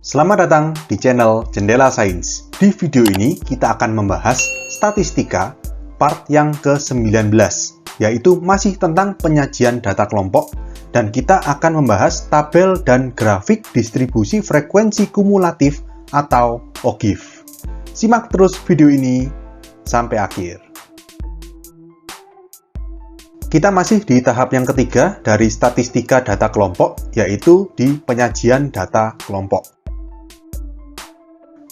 Selamat datang di channel Jendela Sains. Di video ini kita akan membahas statistika part yang ke-19, yaitu masih tentang penyajian data kelompok, dan kita akan membahas tabel dan grafik distribusi frekuensi kumulatif atau OGIF. Simak terus video ini sampai akhir. Kita masih di tahap yang ketiga dari statistika data kelompok, yaitu di penyajian data kelompok.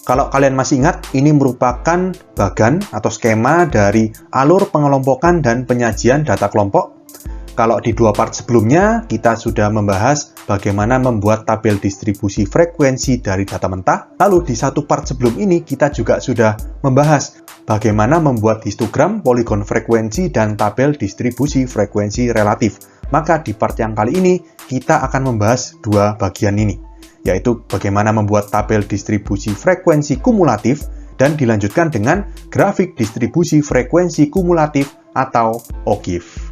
Kalau kalian masih ingat, ini merupakan bagan atau skema dari alur pengelompokan dan penyajian data kelompok. Kalau di dua part sebelumnya, kita sudah membahas bagaimana membuat tabel distribusi frekuensi dari data mentah. Lalu di satu part sebelum ini, kita juga sudah membahas bagaimana membuat histogram, poligon frekuensi, dan tabel distribusi frekuensi relatif. Maka di part yang kali ini, kita akan membahas dua bagian ini, yaitu bagaimana membuat tabel distribusi frekuensi kumulatif dan dilanjutkan dengan grafik distribusi frekuensi kumulatif atau OGIF.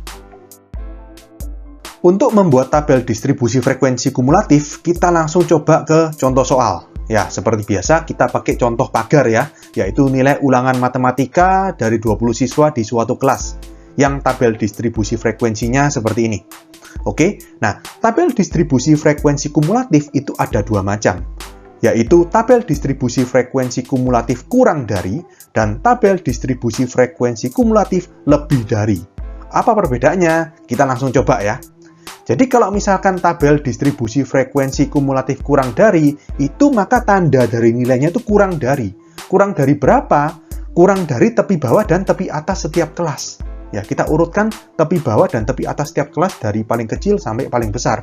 Untuk membuat tabel distribusi frekuensi kumulatif, kita langsung coba ke contoh soal. Ya, seperti biasa kita pakai contoh pagar ya, yaitu nilai ulangan matematika dari 20 siswa di suatu kelas, yang tabel distribusi frekuensinya seperti ini. Oke, nah tabel distribusi frekuensi kumulatif itu ada dua macam, yaitu tabel distribusi frekuensi kumulatif kurang dari dan tabel distribusi frekuensi kumulatif lebih dari. Apa perbedaannya? Kita langsung coba ya. Jadi kalau misalkan tabel distribusi frekuensi kumulatif kurang dari, itu maka tanda dari nilainya itu kurang dari. Kurang dari berapa? Kurang dari tepi bawah dan tepi atas setiap kelas. Ya, kita urutkan tepi bawah dan tepi atas setiap kelas dari paling kecil sampai paling besar.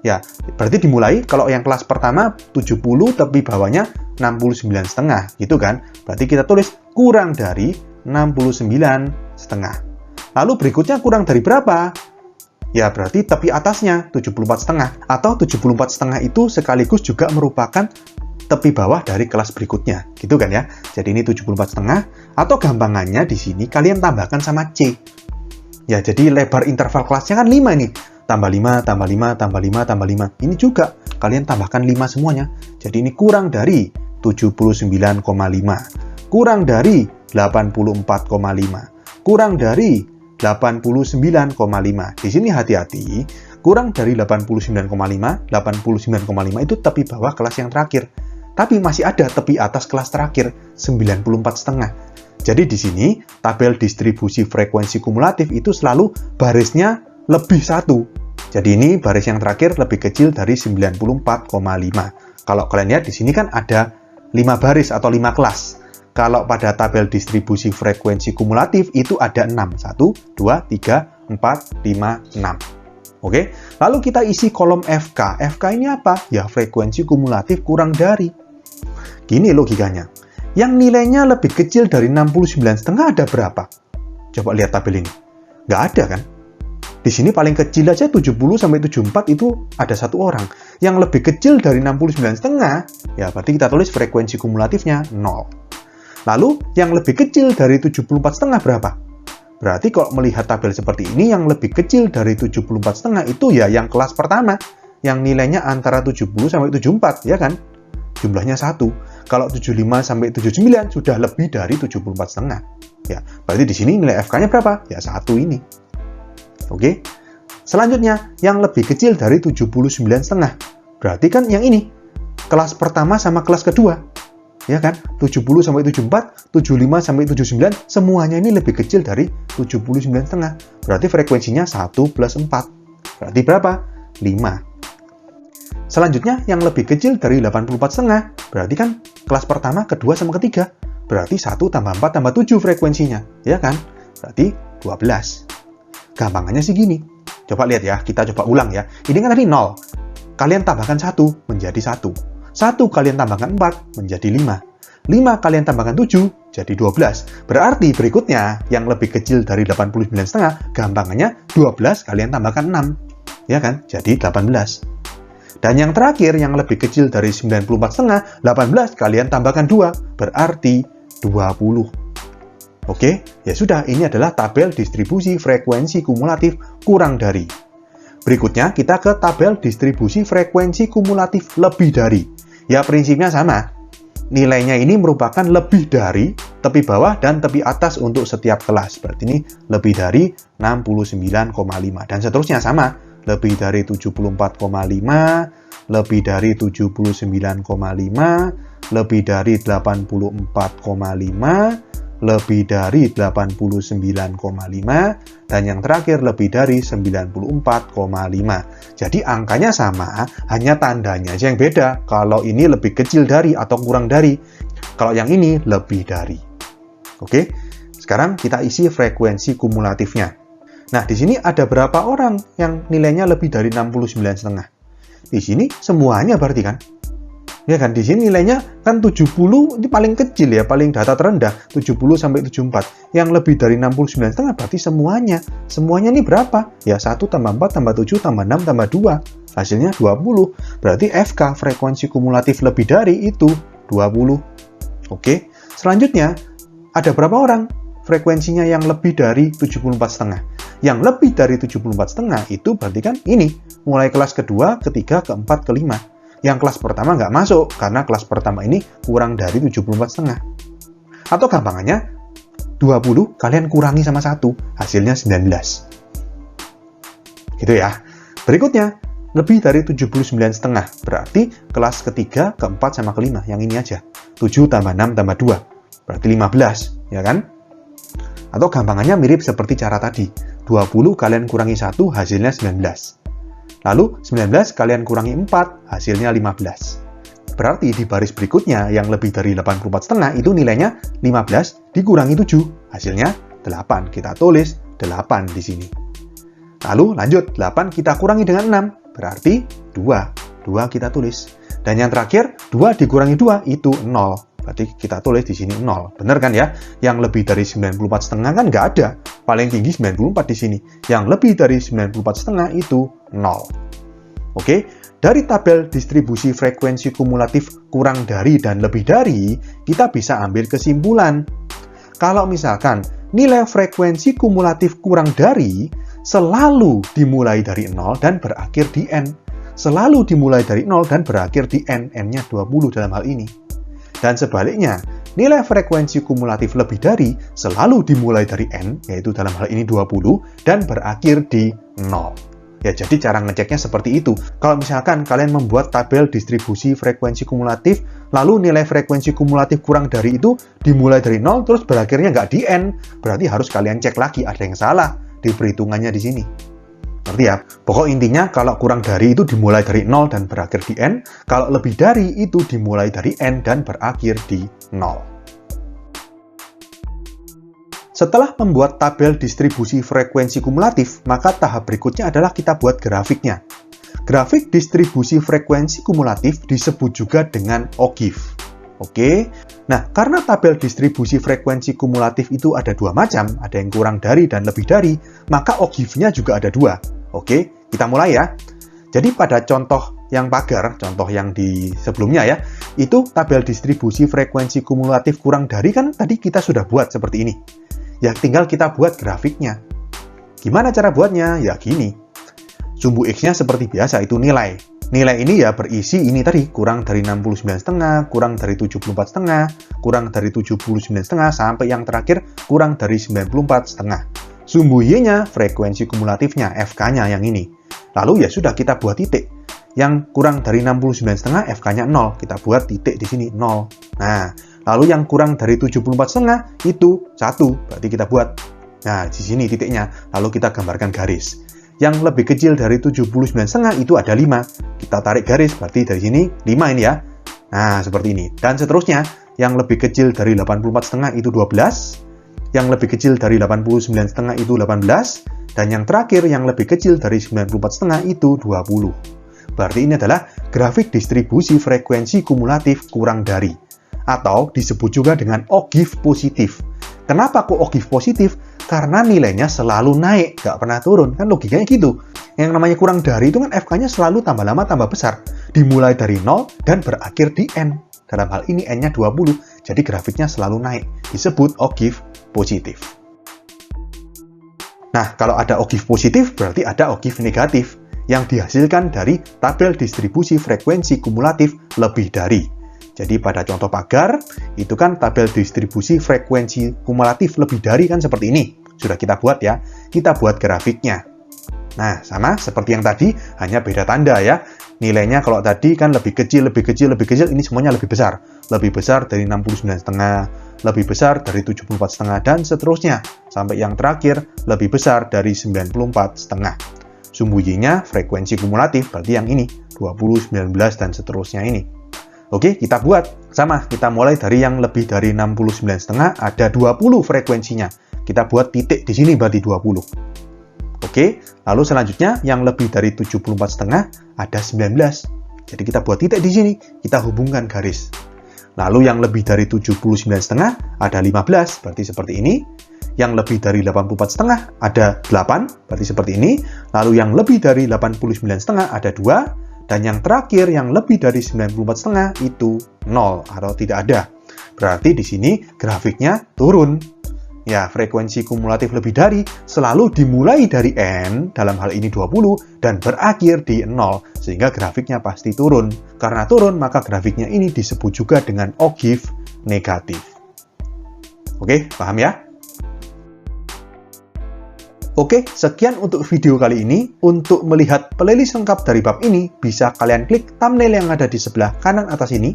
Ya, berarti dimulai kalau yang kelas pertama 70, tepi bawahnya 69,5, gitu kan? Berarti kita tulis kurang dari 69,5. Lalu berikutnya kurang dari berapa? Ya, berarti tepi atasnya 74,5, atau 74,5 itu sekaligus juga merupakan tepi bawah dari kelas berikutnya, gitu kan ya. Jadi ini 74,5, atau gampangannya di sini kalian tambahkan sama C. Ya, jadi lebar interval kelasnya kan 5 nih. Tambah 5, tambah 5, tambah 5, tambah 5. Ini juga kalian tambahkan 5 semuanya. Jadi ini kurang dari 79,5. Kurang dari 84,5. Kurang dari 89,5. Di sini hati-hati, kurang dari 89,5, 89,5 itu tepi bawah kelas yang terakhir. Tapi masih ada tepi atas kelas terakhir, 94,5. Jadi di sini, tabel distribusi frekuensi kumulatif itu selalu barisnya lebih satu. Jadi ini baris yang terakhir lebih kecil dari 94,5. Kalau kalian lihat di sini kan ada 5 baris atau 5 kelas. Kalau pada tabel distribusi frekuensi kumulatif itu ada 6. 1, 2, 3, 4, 5, 6. Oke, lalu kita isi kolom FK. FK ini apa? Ya, frekuensi kumulatif kurang dari. Gini logikanya. Yang nilainya lebih kecil dari 69,5 ada berapa? Coba lihat tabel ini. Nggak ada kan? Di sini paling kecil aja 70 sampai 74 itu ada satu orang. Yang lebih kecil dari 69,5, ya berarti kita tulis frekuensi kumulatifnya 0. Lalu yang lebih kecil dari 74,5 berapa? Berarti kalau melihat tabel seperti ini, yang lebih kecil dari 74,5 itu ya yang kelas pertama, yang nilainya antara 70 sampai 74, ya kan? Jumlahnya 1. Kalau 75 sampai 79 sudah lebih dari 74,5. Ya, berarti di sini nilai FK-nya berapa? Ya 1 ini. Oke. Selanjutnya, yang lebih kecil dari 79,5. Berarti kan yang ini, kelas pertama sama kelas kedua. Ya kan? 70 sampai 74, 75 sampai 79, semuanya ini lebih kecil dari 79,5. Berarti frekuensinya 1 plus 4. Berarti berapa? 5. Selanjutnya, yang lebih kecil dari 84,5, berarti kan kelas pertama, kedua, sama ketiga. Berarti 1 tambah 4 tambah 7 frekuensinya. Ya kan? Berarti 12. Gampangannya sih gini. Coba lihat ya, kita coba ulang ya. Ini kan tadi 0. Kalian tambahkan 1 menjadi 1. 1 kalian tambahkan 4 menjadi 5. 5 kalian tambahkan 7 jadi 12. Berarti berikutnya yang lebih kecil dari 89,5, gampangannya 12 kalian tambahkan 6. Ya kan? Jadi 18. Dan yang terakhir yang lebih kecil dari 94,5, 18 kalian tambahkan 2, berarti 20. Oke, ya sudah, ini adalah tabel distribusi frekuensi kumulatif kurang dari. Berikutnya kita ke tabel distribusi frekuensi kumulatif lebih dari. Ya prinsipnya sama. Nilainya ini merupakan lebih dari tepi bawah dan tepi atas untuk setiap kelas. Berarti ini lebih dari 69,5 dan seterusnya sama. Lebih dari 74,5, lebih dari 79,5, lebih dari 84,5, lebih dari 89,5, dan yang terakhir lebih dari 94,5. Jadi angkanya sama, hanya tandanya aja yang beda. Kalau ini lebih kecil dari atau kurang dari, kalau yang ini lebih dari. Oke, sekarang kita isi frekuensi kumulatifnya. Nah, di sini ada berapa orang yang nilainya lebih dari 69,5? Di sini semuanya berarti kan? Ya kan, di sini nilainya kan 70, ini paling kecil ya, paling data terendah, 70 sampai 74. Yang lebih dari 69,5 berarti semuanya. Semuanya ini berapa? Ya 1 tambah 4 tambah 7 tambah 6 tambah 2. Hasilnya 20. Berarti FK, frekuensi kumulatif lebih dari itu 20. Oke, selanjutnya ada berapa orang frekuensinya yang lebih dari 74,5? Yang lebih dari 74,5 itu berarti kan ini, mulai kelas kedua, ketiga, keempat, kelima. Yang kelas pertama nggak masuk, karena kelas pertama ini kurang dari 74,5. Atau gampangannya, 20 kalian kurangi sama 1, hasilnya 19. Gitu ya. Berikutnya, lebih dari 79,5. Berarti kelas ketiga, keempat, sama kelima. Yang ini aja. 7 tambah 6 tambah 2. Berarti 15, ya kan? Atau gampangannya mirip seperti cara tadi. 20 kalian kurangi 1, hasilnya 19. Lalu 19 kalian kurangi 4, hasilnya 15. Berarti di baris berikutnya yang lebih dari 84,5 itu nilainya 15 dikurangi 7, hasilnya 8. Kita tulis 8 di sini. Lalu lanjut, 8 kita kurangi dengan 6, berarti 2. 2 kita tulis. Dan yang terakhir, 2 dikurangi 2 itu 0. Berarti kita tulis di sini 0. Benar kan ya? Yang lebih dari 94,5 kan nggak ada. Paling tinggi 94 di sini. Yang lebih dari 94,5 itu 0. Oke, dari tabel distribusi frekuensi kumulatif kurang dari dan lebih dari, kita bisa ambil kesimpulan. Kalau misalkan nilai frekuensi kumulatif kurang dari selalu dimulai dari 0 dan berakhir di N. Selalu dimulai dari 0 dan berakhir di N. N-nya 20 dalam hal ini. Dan sebaliknya, nilai frekuensi kumulatif lebih dari selalu dimulai dari N, yaitu dalam hal ini 20, dan berakhir di 0. Ya, jadi cara ngeceknya seperti itu. Kalau misalkan kalian membuat tabel distribusi frekuensi kumulatif, lalu nilai frekuensi kumulatif kurang dari itu dimulai dari 0, terus berakhirnya nggak di N, berarti harus kalian cek lagi, ada yang salah di perhitungannya di sini. Ngerti ya? Pokok intinya kalau kurang dari itu dimulai dari 0 dan berakhir di N, kalau lebih dari itu dimulai dari N dan berakhir di 0. Setelah membuat tabel distribusi frekuensi kumulatif, maka tahap berikutnya adalah kita buat grafiknya. Grafik distribusi frekuensi kumulatif disebut juga dengan OGIF. Oke, nah karena tabel distribusi frekuensi kumulatif itu ada dua macam, ada yang kurang dari dan lebih dari, maka OGIF-nya juga ada dua. Oke, kita mulai ya. Jadi pada contoh yang pagar, contoh yang di sebelumnya ya, itu tabel distribusi frekuensi kumulatif kurang dari kan tadi kita sudah buat seperti ini. Ya tinggal kita buat grafiknya. Gimana cara buatnya? Ya gini. Sumbu X-nya seperti biasa itu nilai. Nilai ini ya berisi ini tadi, kurang dari 69,5, kurang dari 74,5, kurang dari 79,5, sampai yang terakhir kurang dari 94,5. Sumbu Y-nya frekuensi kumulatifnya, FK-nya yang ini. Lalu ya sudah kita buat titik. Yang kurang dari 69,5, FK-nya 0. Kita buat titik di sini, 0. Nah, lalu yang kurang dari 74,5 itu 1. Berarti kita buat. Nah, di sini titiknya. Lalu kita gambarkan garis. Yang lebih kecil dari 79,5 itu ada 5. Kita tarik garis, berarti dari sini 5 ini ya. Nah, seperti ini. Dan seterusnya, yang lebih kecil dari 84,5 itu 12. Yang lebih kecil dari 89,5 itu 18. Dan yang terakhir, yang lebih kecil dari 94,5 itu 20. Berarti ini adalah grafik distribusi frekuensi kumulatif kurang dari. Atau disebut juga dengan OGIF positif. Kenapa kok OGIF positif? Karena nilainya selalu naik, nggak pernah turun. Kan logikanya gitu. Yang namanya kurang dari itu kan FK-nya selalu tambah lama tambah besar. Dimulai dari 0 dan berakhir di N. Dalam hal ini N-nya 20. Jadi grafiknya selalu naik. Disebut OGIF positif. Nah, kalau ada OGIF positif berarti ada OGIF negatif. yang dihasilkan dari tabel distribusi frekuensi kumulatif lebih dari. Jadi pada contoh pagar, itu kan tabel distribusi frekuensi kumulatif lebih dari kan seperti ini. Sudah kita buat ya, kita buat grafiknya. Nah, sama seperti yang tadi, hanya beda tanda ya. Nilainya kalau tadi kan lebih kecil, ini semuanya lebih besar. Lebih besar dari 69,5, lebih besar dari 74,5, dan seterusnya. Sampai yang terakhir, lebih besar dari 94,5. Sumbu Y-nya frekuensi kumulatif, berarti yang ini, 20, 19, dan seterusnya ini. Oke, kita buat. Sama, kita mulai dari yang lebih dari 69,5, ada 20 frekuensinya. Kita buat titik di sini berarti 20. Oke, lalu selanjutnya yang lebih dari 74,5 ada 19. Jadi kita buat titik di sini, kita hubungkan garis. Lalu yang lebih dari 79,5 ada 15, berarti seperti ini. Yang lebih dari 84,5 ada 8, berarti seperti ini. Lalu yang lebih dari 89,5 ada 2. Dan yang terakhir yang lebih dari 94,5 itu 0 atau tidak ada. Berarti di sini grafiknya turun. Ya, frekuensi kumulatif lebih dari selalu dimulai dari N, dalam hal ini 20, dan berakhir di 0, sehingga grafiknya pasti turun. Karena turun, maka grafiknya ini disebut juga dengan ogive negatif. Oke, paham ya? Oke, sekian untuk video kali ini. Untuk melihat playlist lengkap dari bab ini, bisa kalian klik thumbnail yang ada di sebelah kanan atas ini.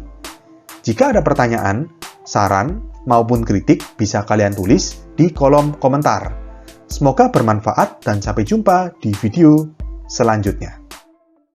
Jika ada pertanyaan, saran, maupun kritik, bisa kalian tulis di kolom komentar. Semoga bermanfaat dan sampai jumpa di video selanjutnya.